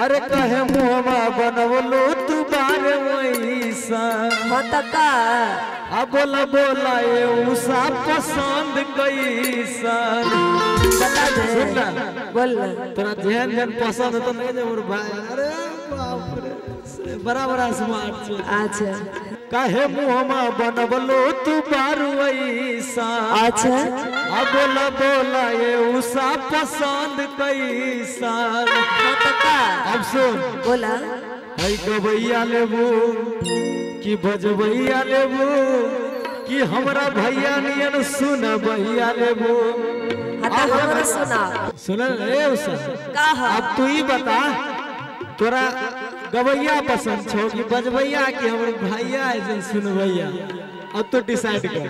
अरे कहे मुहमा बनवलो तू बारे वैसा होता का अब बोला बोला ये उसा पसंद कैसा बता दे सुन बोल तोरा जेहन जेहन पसंद है तो नहीं दे मोर भाई अरे बाप रे बड़ा बड़ा स्मार्ट छे अच्छा कहे मुहमा बनवलो तू बार वैसा अच्छा अब बोला बोला ये उसा पसंद कैसा होता का अब सुन बोला हई गवैया लेबू कि बजबैया लेबू कि हमरा भैया नियन सुन भैया लेबू हटा हमरा सुना सुन रे उसा का है अब तू ही बता तोरा गवैया पसंद छो कि बजबैया कि हमर भैया ऐसे सुनबैया अब तो डिसाइड कर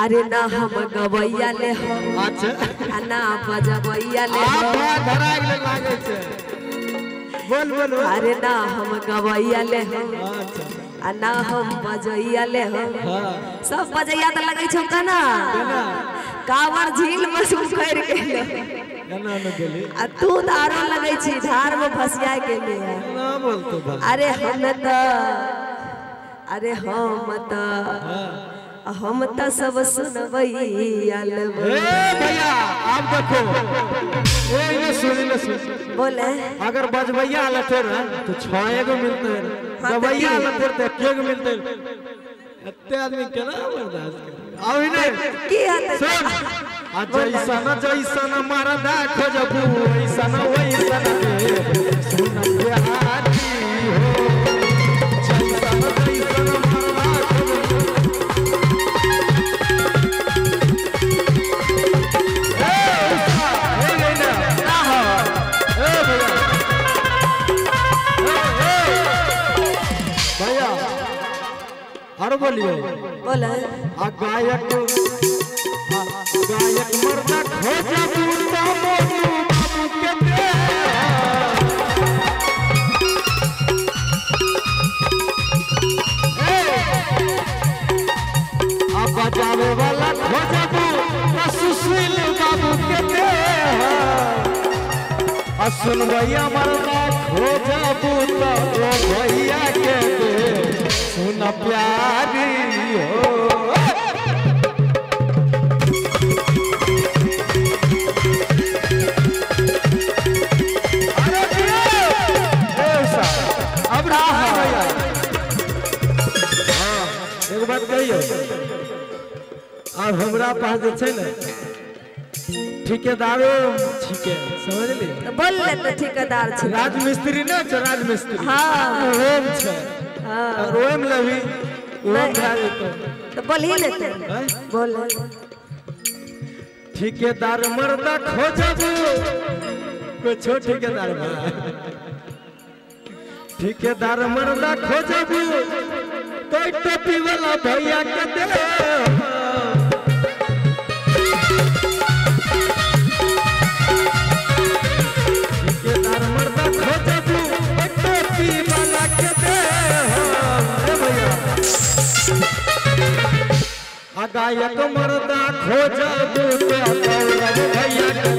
अरे ना हम गवैया ले हो अच्छा आ ना बजबैया ले हो आप धरा के लागे छे बोल बोल बोल। अरे ना हम गवैया ले हो अच्छा आ ना हम बजैया ले हो हां सब बजैया तो लगे छौ कना केना कावर झील में सुखैर गेलो केना न गेली आ तू धारो लगे छी धार में फसिया के ले ना बोल तो भाई अरे हम त सब सुनबैया लेबो ए भैया आप देखो ए ये सुन बोले अगर बजबैया लते रह तो 6 गो मिलते गवैया लते तो 1 गो मिलते इतने आदमी केना बर्दाश्त करे अभी नहीं की हते सुन आ जैसा न मरदा खोजबू ऐसा न वैसा न सुन प्यारी हो जैसा न मरदा और बोलियो बोले आ गायक मरदा खोजबू तो मोनू बाबू के दे आ बजावे वाला खोजबू तो सुशील बाबू के दे आ सुनबैया मरदा खोजबू तो ओ भैया के दे सुन प्यारी हो अब रहा भैया एक बात कहियो अब हमरा पास जे छै ने ठेकेदारो ठीके समझली तो बोल ले तो ठेकेदार छी राजमिस्त्री ना छै राजमिस्त्री हाँ ओम छै हाँ और ओम लवी ओम खा देतो तो बोल ही लेते बोल ठेकेदार मरदा खोजबू कोई छोट ठेकेदार बा ठेकेदार मरदा खोजबू कोई टोपी वाला भैया के दे ठेकेदार मरदा खोजबू कोई टोपी वाला के दे ए भैया आ गायक मरदा खोजबू तो गौरव भैया के